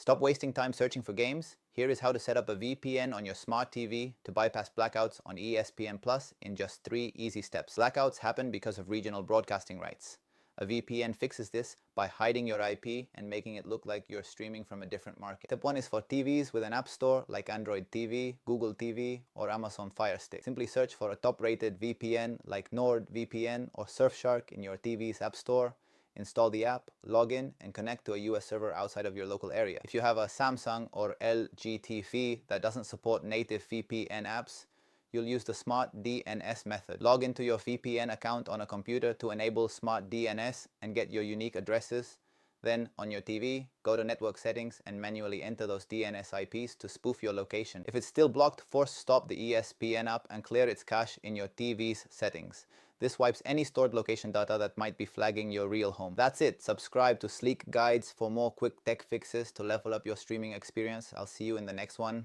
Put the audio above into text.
Stop wasting time searching for games. Here is how to set up a VPN on your smart TV to bypass blackouts on ESPN Plus in just 3 easy steps. Blackouts happen because of regional broadcasting rights. A VPN fixes this by hiding your IP and making it look like you're streaming from a different market. Step 1 is for TVs with an app store like Android TV, Google TV, or Amazon Fire Stick. Simply search for a top-rated VPN like NordVPN or Surfshark in your TV's app store. Install the app, log in, and connect to a US server outside of your local area. If you have a Samsung or LG TV that doesn't support native VPN apps, you'll use the Smart DNS method. Log into your VPN account on a computer to enable Smart DNS and get your unique addresses. Then, on your TV, go to Network Settings and manually enter those DNS IPs to spoof your location. If it's still blocked, force stop the ESPN app and clear its cache in your TV's settings. This wipes any stored location data that might be flagging your real home. That's it. Subscribe to Sleek Guides for more quick tech fixes to level up your streaming experience. I'll see you in the next one.